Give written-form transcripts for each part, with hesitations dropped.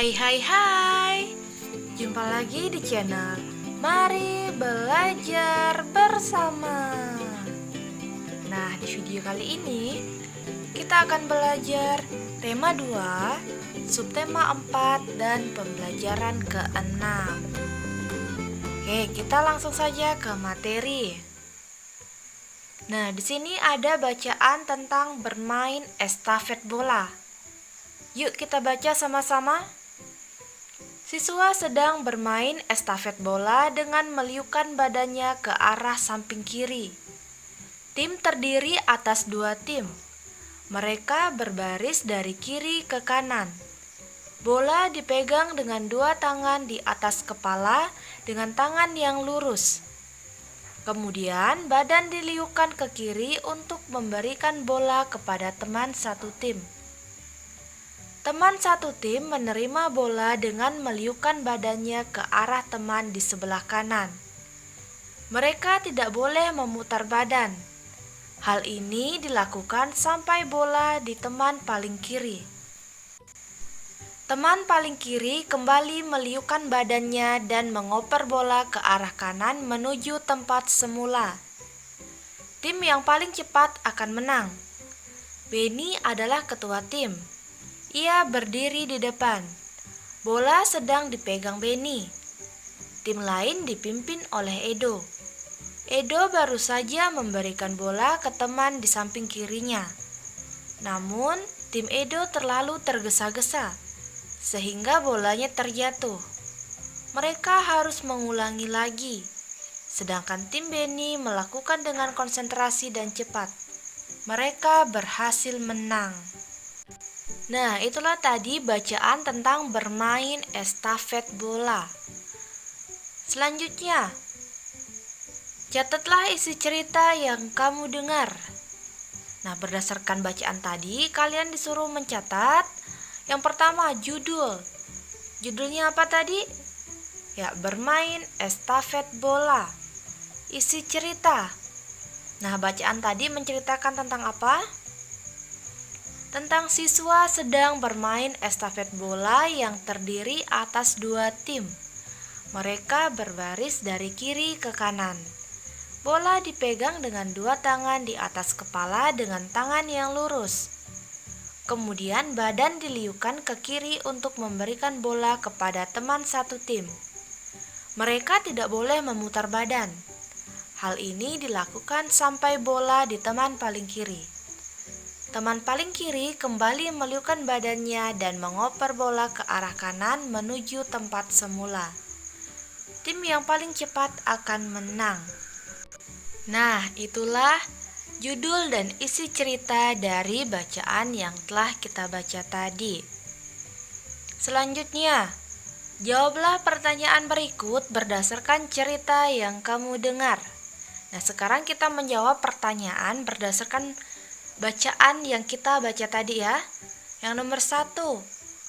Hai, jumpa lagi di channel Mari Belajar Bersama. Nah, di video kali ini kita akan belajar tema 2, subtema 4, dan pembelajaran ke-6. Oke, kita langsung saja ke materi. Nah, di sini ada bacaan tentang bermain estafet bola. Yuk kita baca sama-sama. Siswa sedang bermain estafet bola dengan meliukkan badannya ke arah samping kiri. Tim terdiri atas 2 tim. Mereka berbaris dari kiri ke kanan. Bola dipegang dengan 2 tangan di atas kepala dengan tangan yang lurus. Kemudian badan diliukkan ke kiri untuk memberikan bola kepada teman satu tim. Teman satu tim menerima bola dengan meliukkan badannya ke arah teman di sebelah kanan. Mereka tidak boleh memutar badan. Hal ini dilakukan sampai bola di teman paling kiri. Teman paling kiri kembali meliukkan badannya dan mengoper bola ke arah kanan menuju tempat semula. Tim yang paling cepat akan menang. Benny adalah ketua tim. Ia berdiri di depan. Bola sedang dipegang Benny. Tim lain dipimpin oleh Edo. Edo baru saja memberikan bola ke teman di samping kirinya. Namun, tim Edo terlalu tergesa-gesa, sehingga bolanya terjatuh. Mereka harus mengulangi lagi, sedangkan tim Benny melakukan dengan konsentrasi dan cepat. Mereka berhasil menang. Nah, itulah tadi bacaan tentang bermain estafet bola. Selanjutnya, catatlah isi cerita yang kamu dengar. Nah, berdasarkan bacaan tadi, kalian disuruh mencatat. Yang pertama, judul. Judulnya apa tadi? Ya, bermain estafet bola. Isi cerita. Nah, bacaan tadi menceritakan tentang apa? Tentang siswa sedang bermain estafet bola yang terdiri atas 2 tim. Mereka berbaris dari kiri ke kanan. Bola dipegang dengan 2 tangan di atas kepala dengan tangan yang lurus. Kemudian badan diliukkan ke kiri untuk memberikan bola kepada teman satu tim. Mereka tidak boleh memutar badan. Hal ini dilakukan sampai bola di teman paling kiri. Teman paling kiri kembali meliukkan badannya dan mengoper bola ke arah kanan menuju tempat semula. Tim yang paling cepat akan menang. Nah, itulah judul dan isi cerita dari bacaan yang telah kita baca tadi. Selanjutnya, jawablah pertanyaan berikut berdasarkan cerita yang kamu dengar. Nah, sekarang kita menjawab pertanyaan berdasarkan bacaan yang kita baca tadi ya. Yang nomor 1,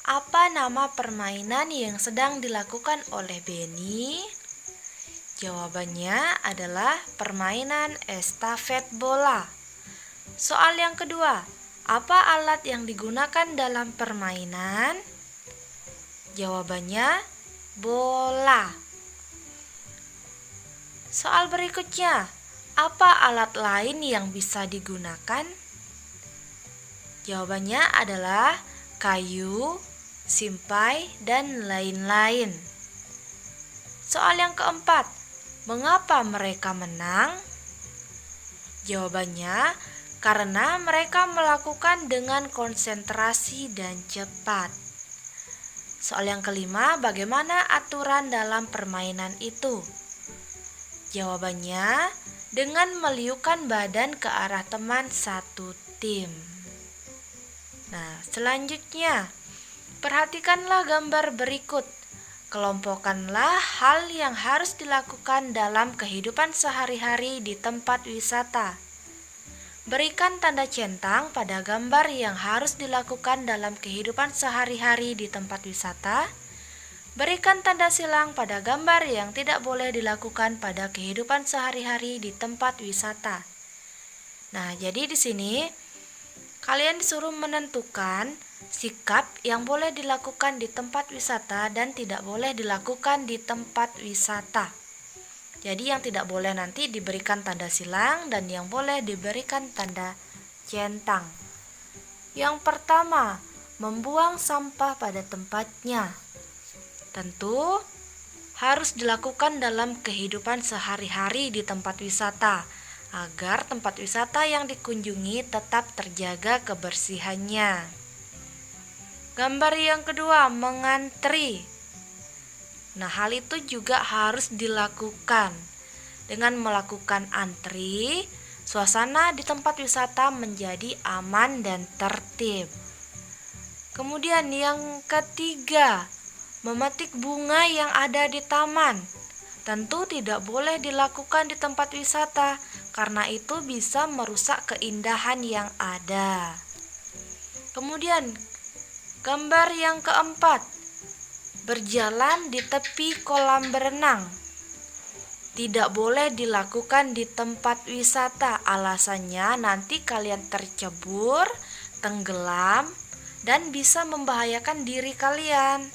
apa nama permainan yang sedang dilakukan oleh Benny? Jawabannya adalah permainan estafet bola. Soal yang kedua, apa alat yang digunakan dalam permainan? Jawabannya bola. Soal berikutnya, apa alat lain yang bisa digunakan? Jawabannya adalah kayu, simpai, dan lain-lain. Soal yang keempat, mengapa mereka menang? Jawabannya, karena mereka melakukan dengan konsentrasi dan cepat. Soal yang kelima, bagaimana aturan dalam permainan itu? Jawabannya, dengan meliukkan badan ke arah teman satu tim. Nah, selanjutnya, perhatikanlah gambar berikut. Kelompokkanlah hal yang harus dilakukan dalam kehidupan sehari-hari di tempat wisata. Berikan tanda centang pada gambar yang harus dilakukan dalam kehidupan sehari-hari di tempat wisata. Berikan tanda silang pada gambar yang tidak boleh dilakukan pada kehidupan sehari-hari di tempat wisata. Nah, jadi di sini kalian disuruh menentukan sikap yang boleh dilakukan di tempat wisata dan tidak boleh dilakukan di tempat wisata. Jadi yang tidak boleh nanti diberikan tanda silang dan yang boleh diberikan tanda centang. Yang pertama, membuang sampah pada tempatnya. Tentu harus dilakukan dalam kehidupan sehari-hari di tempat wisata, agar tempat wisata yang dikunjungi tetap terjaga kebersihannya. Gambar yang kedua, mengantri. Nah, hal itu juga harus dilakukan. Dengan melakukan antri, suasana di tempat wisata menjadi aman dan tertib. Kemudian yang ketiga, memetik bunga yang ada di taman. Tentu tidak boleh dilakukan di tempat wisata, karena itu bisa merusak keindahan yang ada. Kemudian, gambar yang keempat, berjalan di tepi kolam berenang. Tidak boleh dilakukan di tempat wisata, alasannya nanti kalian tercebur, tenggelam, dan bisa membahayakan diri kalian.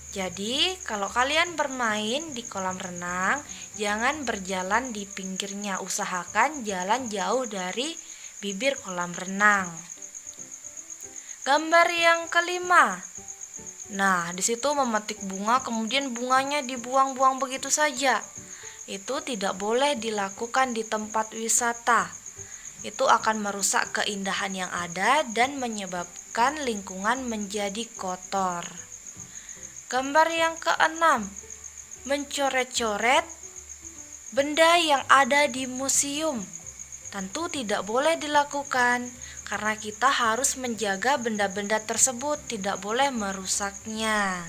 Jadi, kalau kalian bermain di kolam renang, jangan berjalan di pinggirnya, usahakan jalan jauh dari bibir kolam renang. Gambar yang kelima. Nah, di situ memetik bunga, kemudian bunganya dibuang-buang begitu saja. Itu tidak boleh dilakukan di tempat wisata. Itu akan merusak keindahan yang ada dan menyebabkan lingkungan menjadi kotor. Gambar yang keenam, mencoret-coret benda yang ada di museum. Tentu tidak boleh dilakukan, karena kita harus menjaga benda-benda tersebut, tidak boleh merusaknya.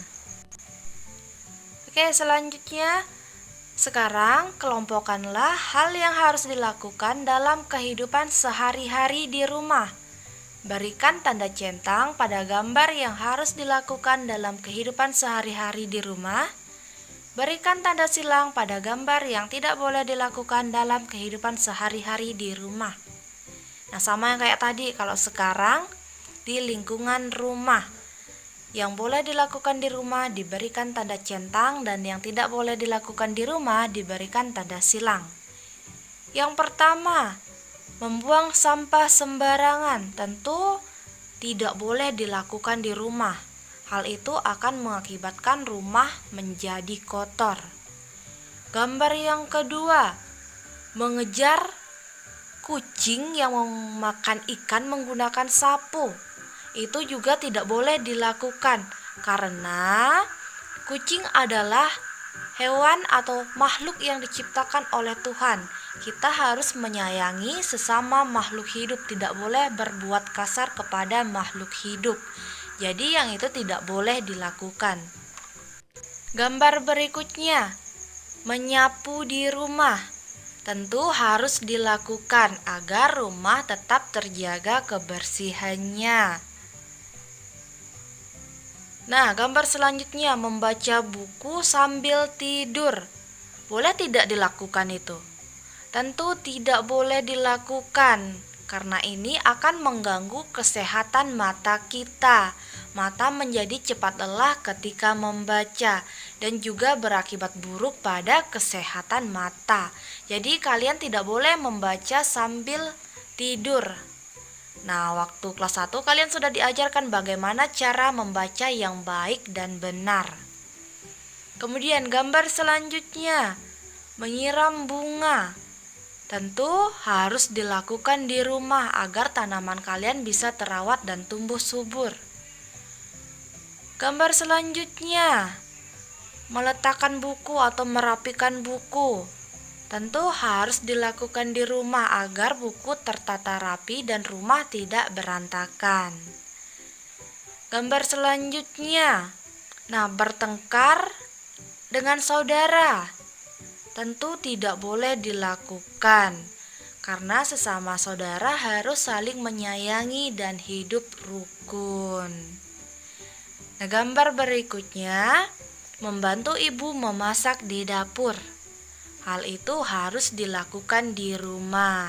Oke, selanjutnya, sekarang kelompokkanlah hal yang harus dilakukan dalam kehidupan sehari-hari di rumah. Berikan tanda centang pada gambar yang harus dilakukan dalam kehidupan sehari-hari di rumah. Berikan tanda silang pada gambar yang tidak boleh dilakukan dalam kehidupan sehari-hari di rumah. Nah, sama yang kayak tadi, kalau sekarang di lingkungan rumah. Yang boleh dilakukan di rumah diberikan tanda centang dan yang tidak boleh dilakukan di rumah diberikan tanda silang. Yang pertama, membuang sampah sembarangan. Tentu tidak boleh dilakukan di rumah. Hal itu akan mengakibatkan rumah menjadi kotor. Gambar yang kedua, mengejar kucing yang memakan ikan menggunakan sapu. Itu juga tidak boleh dilakukan, karena kucing adalah hewan atau makhluk yang diciptakan oleh Tuhan. Kita harus menyayangi sesama makhluk hidup, tidak boleh berbuat kasar kepada makhluk hidup. Jadi yang itu tidak boleh dilakukan. Gambar berikutnya, menyapu di rumah. Tentu harus dilakukan agar rumah tetap terjaga kebersihannya. Nah, gambar selanjutnya, membaca buku sambil tidur. Boleh tidak dilakukan itu? Tentu tidak boleh dilakukan, karena ini akan mengganggu kesehatan mata kita. Mata menjadi cepat lelah ketika membaca dan juga berakibat buruk pada kesehatan mata. Jadi kalian tidak boleh membaca sambil tidur. Nah, waktu kelas 1 kalian sudah diajarkan bagaimana cara membaca yang baik dan benar. Kemudian gambar selanjutnya, menyiram bunga. Tentu harus dilakukan di rumah agar tanaman kalian bisa terawat dan tumbuh subur. Gambar selanjutnya, meletakkan buku atau merapikan buku. Tentu harus dilakukan di rumah agar buku tertata rapi dan rumah tidak berantakan. Gambar selanjutnya, nah, bertengkar dengan saudara. Tentu tidak boleh dilakukan, karena sesama saudara harus saling menyayangi dan hidup rukun. Nah, gambar berikutnya, membantu ibu memasak di dapur. Hal itu harus dilakukan di rumah.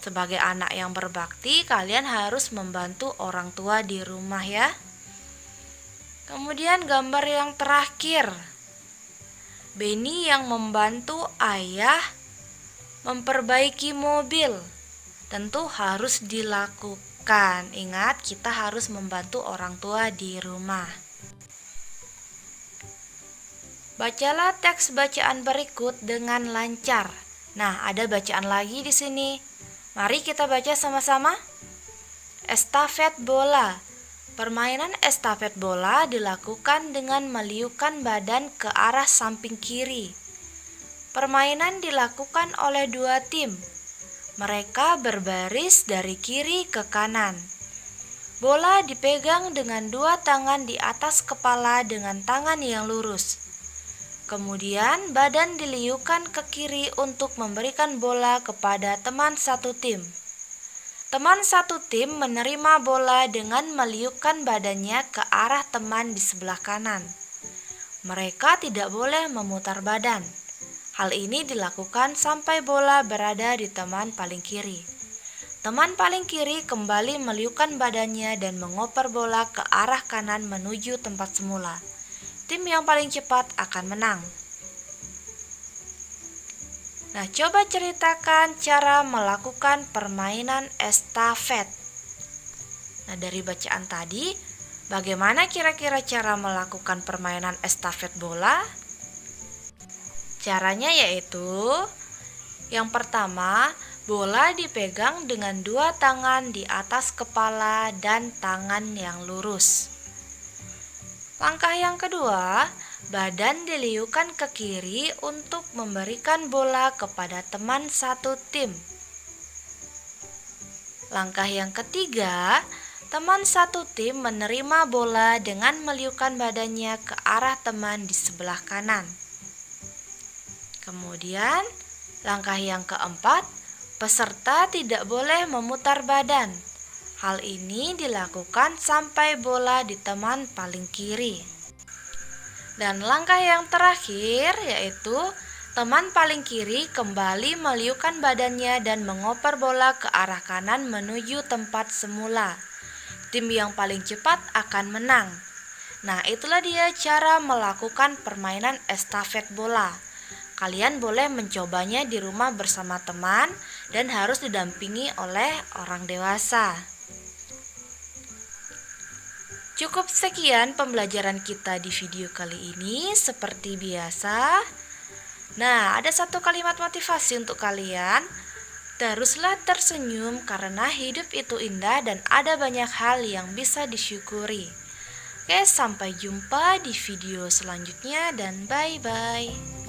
Sebagai anak yang berbakti, kalian harus membantu orang tua di rumah ya. Kemudian gambar yang terakhir, Benny yang membantu ayah memperbaiki mobil. Tentu harus dilakukan. Ingat, kita harus membantu orang tua di rumah. Bacalah teks bacaan berikut dengan lancar. Nah, ada bacaan lagi di sini. Mari kita baca sama-sama. Estafet bola. Permainan estafet bola dilakukan dengan meliukkan badan ke arah samping kiri. Permainan dilakukan oleh dua tim. Mereka berbaris dari kiri ke kanan. Bola dipegang dengan dua tangan di atas kepala dengan tangan yang lurus. Kemudian badan diliukkan ke kiri untuk memberikan bola kepada teman satu tim. Teman satu tim menerima bola dengan meliukkan badannya ke arah teman di sebelah kanan. Mereka tidak boleh memutar badan. Hal ini dilakukan sampai bola berada di teman paling kiri. Teman paling kiri kembali meliukkan badannya dan mengoper bola ke arah kanan menuju tempat semula. Tim yang paling cepat akan menang. Nah, coba ceritakan cara melakukan permainan estafet. Nah, dari bacaan tadi, bagaimana kira-kira cara melakukan permainan estafet bola? Caranya yaitu, yang pertama, bola dipegang dengan dua tangan di atas kepala dan tangan yang lurus. Langkah yang kedua, badan diliukkan ke kiri untuk memberikan bola kepada teman satu tim. Langkah yang ketiga, teman satu tim menerima bola dengan meliukkan badannya ke arah teman di sebelah kanan. Kemudian, langkah yang keempat, peserta tidak boleh memutar badan. Hal ini dilakukan sampai bola di teman paling kiri. Dan langkah yang terakhir yaitu teman paling kiri kembali meliukkan badannya dan mengoper bola ke arah kanan menuju tempat semula. Tim yang paling cepat akan menang. Nah, itulah dia cara melakukan permainan estafet bola. Kalian boleh mencobanya di rumah bersama teman dan harus didampingi oleh orang dewasa. Cukup sekian pembelajaran kita di video kali ini. Seperti biasa, nah, ada satu kalimat motivasi untuk kalian. Teruslah tersenyum karena hidup itu indah dan ada banyak hal yang bisa disyukuri. Oke, sampai jumpa di video selanjutnya dan bye-bye.